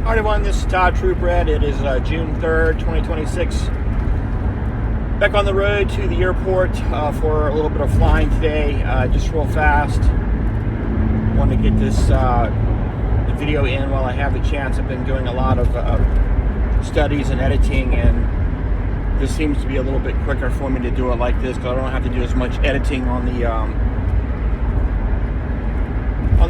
Alright everyone, this is Todd Kallenbach. It is June 3rd, 2026. Back on the road to the airport for a little bit of flying today, just real fast. Want to get this video in while I have the chance. I've been doing a lot of studies and editing, and this seems to be a little bit quicker for me to do it like this because I don't have to do as much editing on the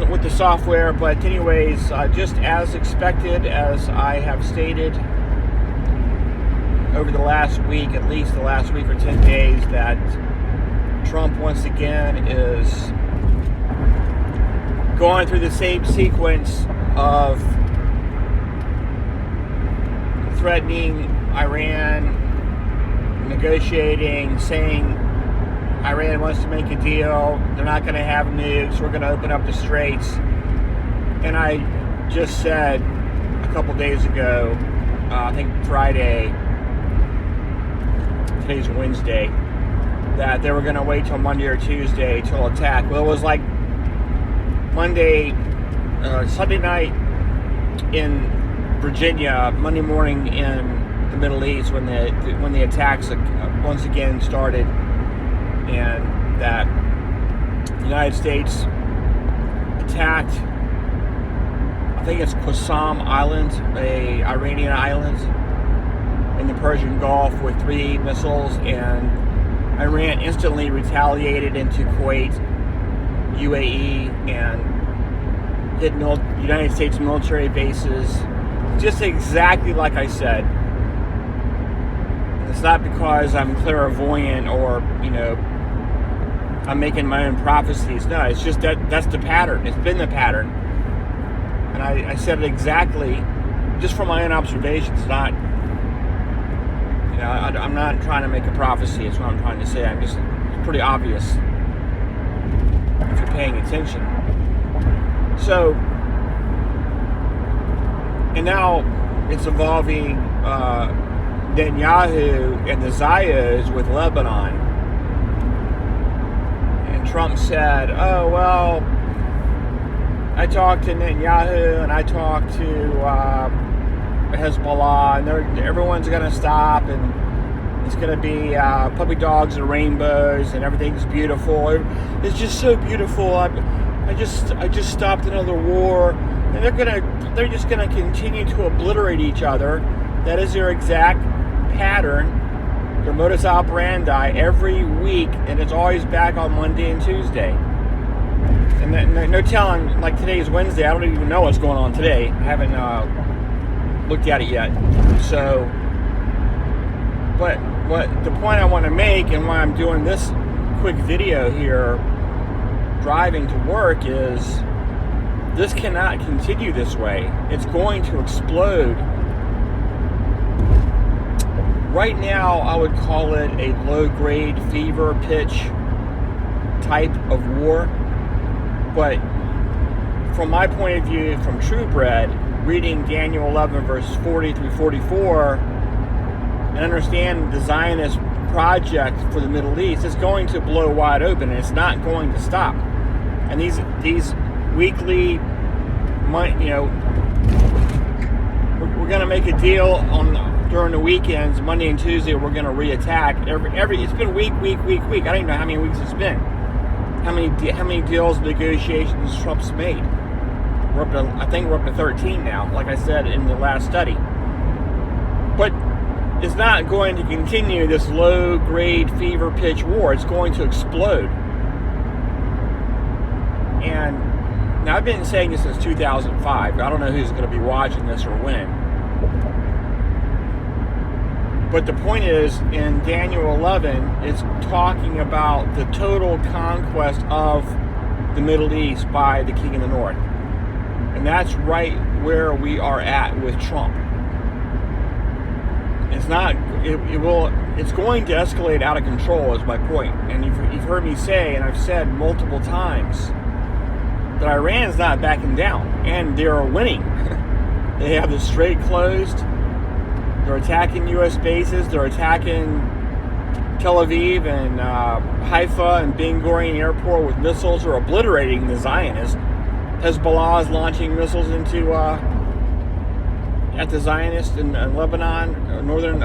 with the software. But anyways, just as expected, as I have stated over the last week, at least the last week or 10 days, that Trump once again is going through the same sequence of threatening Iran, negotiating, saying Iran wants to make a deal, they're not going to have nukes, we're going to open up the straits. And I just said a couple days ago, I think Friday, today's Wednesday, that they were going to wait till Monday or Tuesday to attack. Well, it was like Sunday night in Virginia, Monday morning in the Middle East when the attacks once again started. And that the United States attacked, I think it's Qassam Island, a Iranian island in the Persian Gulf, with 3 missiles, and Iran instantly retaliated into Kuwait, UAE, and hit United States military bases, just exactly like I said. It's not because I'm clairvoyant or, I'm making my own prophecies. No, it's just that's the pattern. It's been the pattern. And I said it exactly just from my own observations. Not, I'm not trying to make a prophecy. It's what I'm trying to say. It's pretty obvious if you're paying attention. So, and now it's involving Netanyahu and the Zayos with Lebanon. And Trump said, oh, well, I talked to Netanyahu and I talked to Hezbollah, and everyone's going to stop, and it's going to be puppy dogs and rainbows, and everything's beautiful. It's just so beautiful. I just stopped another war, and they're just going to continue to obliterate each other. That is their exact pattern, their modus operandi every week, and it's always back on Monday and Tuesday. And no telling, like today is Wednesday, I don't even know what's going on today. I haven't looked at it yet. So, but the point I want to make, and why I'm doing this quick video here, driving to work, is this cannot continue this way. It's going to explode. Right now, I would call it a low-grade fever pitch type of war. But from my point of view, from Truebred, reading Daniel 11, verse 40 through 44, and understand the Zionist project for the Middle East, is going to blow wide open, and it's not going to stop. And these weekly, we're going to make a deal during the weekends, Monday and Tuesday. We're going to reattack. It's been week. I don't even know how many weeks it's been. How many deals, negotiations Trump's made? I think we're up to 13 now, like I said in the last study. But it's not going to continue this low-grade fever pitch war. It's going to explode. And now I've been saying this since 2005. I don't know who's going to be watching this or when. But the point is, in Daniel 11, it's talking about the total conquest of the Middle East by the King of the North. And that's right where we are at with Trump. It's going to escalate out of control, is my point. And you've heard me say, and I've said multiple times, that Iran's not backing down, and they are winning. They have the strait closed. They're attacking U.S. bases. They're attacking Tel Aviv and Haifa and Ben Gurion Airport with missiles. They're obliterating the Zionists. Hezbollah is launching missiles into at the Zionists in Lebanon, northern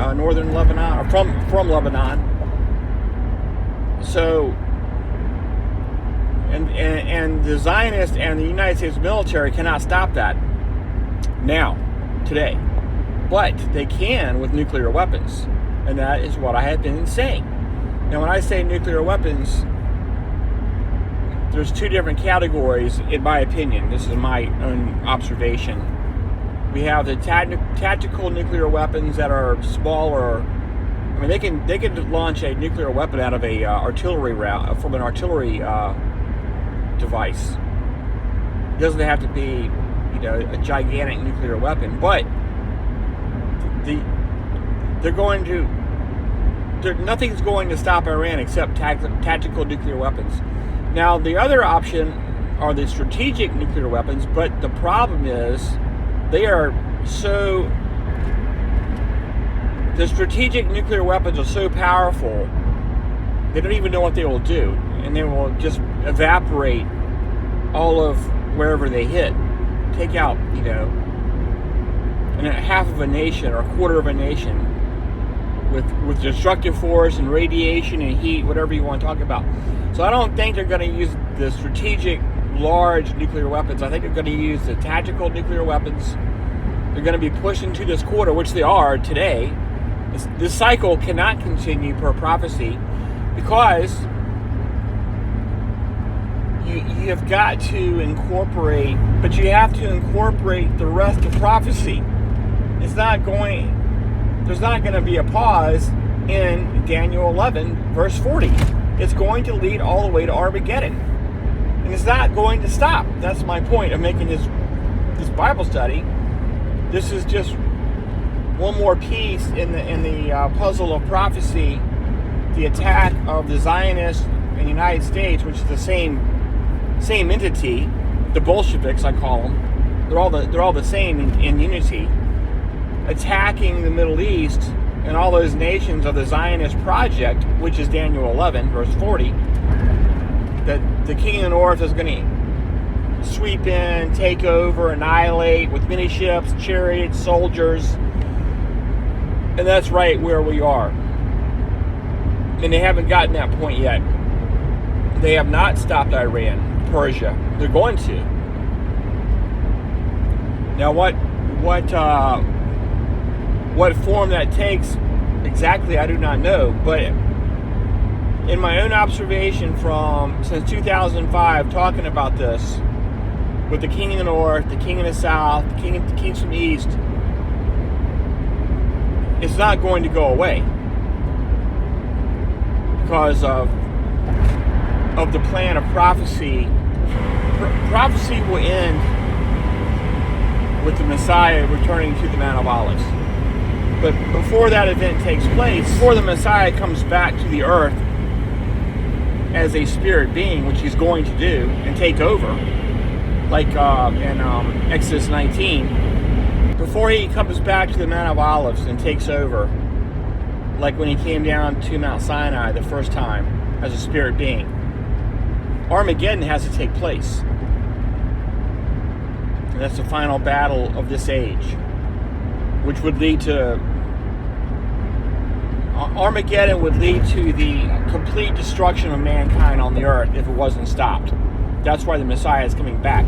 Lebanon, or from Lebanon. So, and the Zionists and the United States military cannot stop that now, today. But they can with nuclear weapons. And that is what I have been saying. Now, when I say nuclear weapons, there's two different categories, in my opinion. This is my own observation. We have the tactical nuclear weapons that are smaller. I mean, they can launch a nuclear weapon out of a artillery round, from an artillery device. It doesn't have to be, a gigantic nuclear weapon, but nothing's going to stop Iran except tactical nuclear weapons. Now, the other option are the strategic nuclear weapons, but the problem is the strategic nuclear weapons are so powerful, they don't even know what they will do, and they will just evaporate all of wherever they hit, take out, half of a nation or a quarter of a nation with destructive force and radiation and heat, whatever you want to talk about. So I don't think they're going to use the strategic large nuclear weapons. I think they're going to use the tactical nuclear weapons. They're going to be pushed into this quarter, which they are today. This cycle cannot continue per prophecy, because you have got to incorporate, but you have to incorporate the rest of prophecy. There's not going to be a pause in Daniel 11, verse 40. It's going to lead all the way to Armageddon. And it's not going to stop. That's my point of making this Bible study. This is just one more piece in the puzzle of prophecy, the attack of the Zionists in the United States, which is the same entity, the Bolsheviks, I call them. They're all the same in unity, attacking the Middle East and all those nations of the Zionist project, which is Daniel 11, verse 40, that the king of the north is going to sweep in, take over, annihilate with many ships, chariots, soldiers. And that's right where we are. And they haven't gotten that point yet. They have not stopped Iran, Persia. They're going to. Now, what form that takes exactly, I do not know. But in my own observation since 2005, talking about this, with the king in the north, the king in the south, the kings from the east, it's not going to go away because of the plan of prophecy. Prophecy will end with the Messiah returning to the Mount of Olives. But before that event takes place, before the Messiah comes back to the earth as a spirit being, which he's going to do and take over, like in Exodus 19, before he comes back to the Mount of Olives and takes over, like when he came down to Mount Sinai the first time as a spirit being, Armageddon has to take place. And that's the final battle of this age, which would lead to Armageddon would lead to the complete destruction of mankind on the earth if it wasn't stopped. That's why the Messiah is coming back.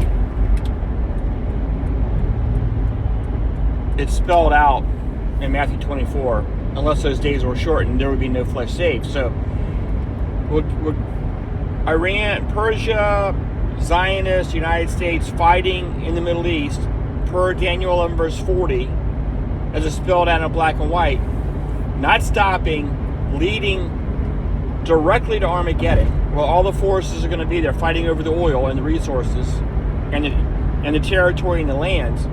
It's spelled out in Matthew 24. Unless those days were shortened, there would be no flesh saved. So, would Iran, Persia, Zionists, United States fighting in the Middle East per Daniel 11 verse 40, as it's spelled out in black and white, not stopping, leading directly to Armageddon. Well, all the forces are going to be there fighting over the oil and the resources and the territory and the lands.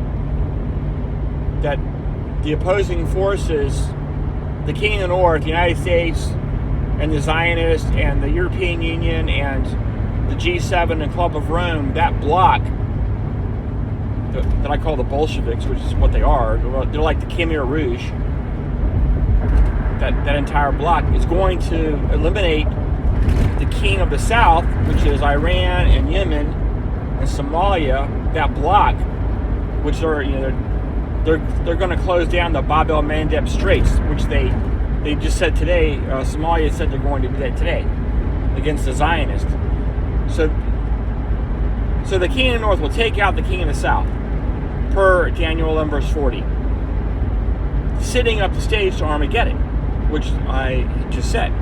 That the opposing forces, the king of the north, the United States, and the Zionists, and the European Union, and the G7 and Club of Rome, that bloc that I call the Bolsheviks, which is what they are, they're like the Khmer Rouge, that entire bloc is going to eliminate the king of the south, which is Iran and Yemen and Somalia, that bloc, which are, they're going to close down the Bab el-Mandeb Straits, which they just said today. Somalia said they're going to do that today against the Zionists. So the king of the north will take out the king of the south, per Daniel 11 verse 40, setting up the stage to Armageddon, which I just said.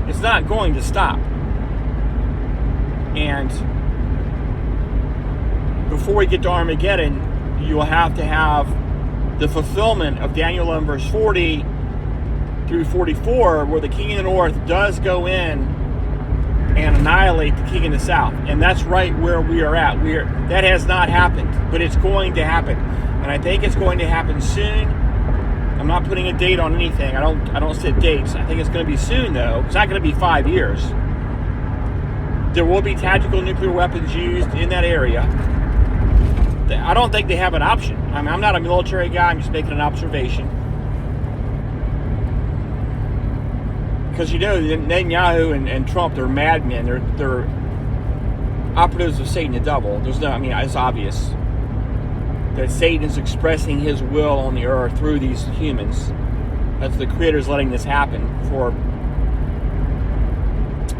It's not going to stop. And before we get to Armageddon, you will have to have the fulfillment of Daniel 11 verse 40 through 44, where the king of the north does go in and annihilate the king of the south. And that's right where we are at. That has not happened, but it's going to happen. And I think it's going to happen soon. I'm not putting a date on anything. I don't set dates. I think it's going to be soon, though. It's not going to be 5 years. There will be tactical nuclear weapons used in that area. I don't think they have an option. I mean, I'm not a military guy. I'm just making an observation. Because, Netanyahu and Trump, they're madmen. They're operatives of Satan the devil. It's obvious that Satan is expressing his will on the earth through these humans. That's the Creator's letting this happen for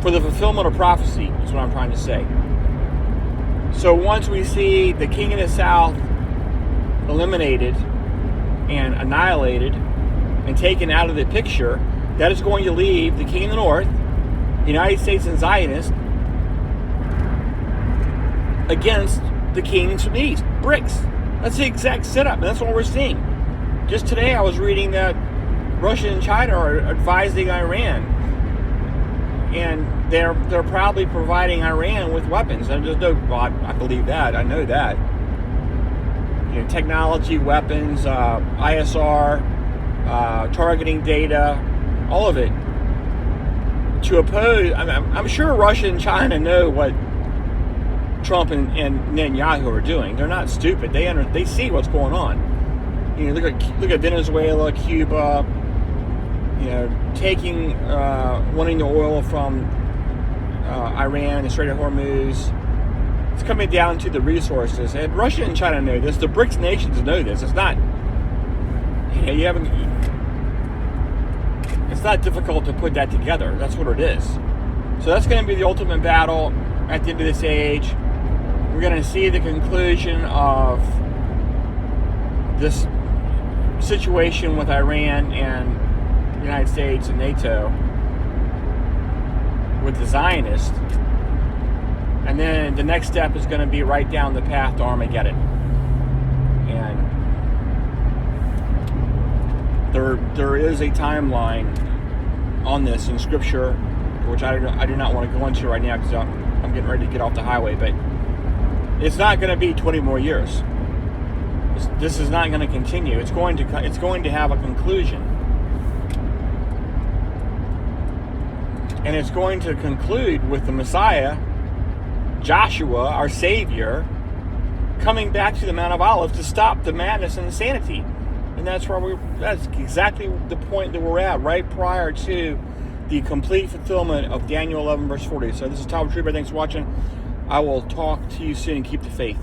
the fulfillment of prophecy, is what I'm trying to say. So once we see the king of the south eliminated and annihilated and taken out of the picture, that is going to leave the king of the north, the United States and Zionists, against the kings from the east. BRCS. That's the exact setup, and that's what we're seeing. Just today I was reading that Russia and China are advising Iran, and they're probably providing Iran with weapons. And there's no, I believe that. I know that. Technology, weapons, ISR, targeting data, all of it. To oppose, I'm sure Russia and China know what Trump and Netanyahu are doing. They're not stupid. They see what's going on. Look at Venezuela, Cuba. Wanting the oil from Iran, the Strait of Hormuz. It's coming down to the resources, and Russia and China know this. The BRCS nations know this. It's not. It's not difficult to put that together. That's what it is. So that's going to be the ultimate battle at the end of this age. We're going to see the conclusion of this situation with Iran and the United States and NATO with the Zionists. And then the next step is going to be right down the path to Armageddon. And there is a timeline on this in Scripture, which I do not want to go into right now because I'm getting ready to get off the highway. But it's not going to be 20 more years. This is not going to continue. It's going to have a conclusion. And it's going to conclude with the Messiah, Joshua, our Savior, coming back to the Mount of Olives to stop the madness and insanity. And that's exactly the point that we're at, right prior to the complete fulfillment of Daniel 11 verse 40. So this is Todd Kallenbach. Thanks for watching. I will talk to you soon. Keep the faith.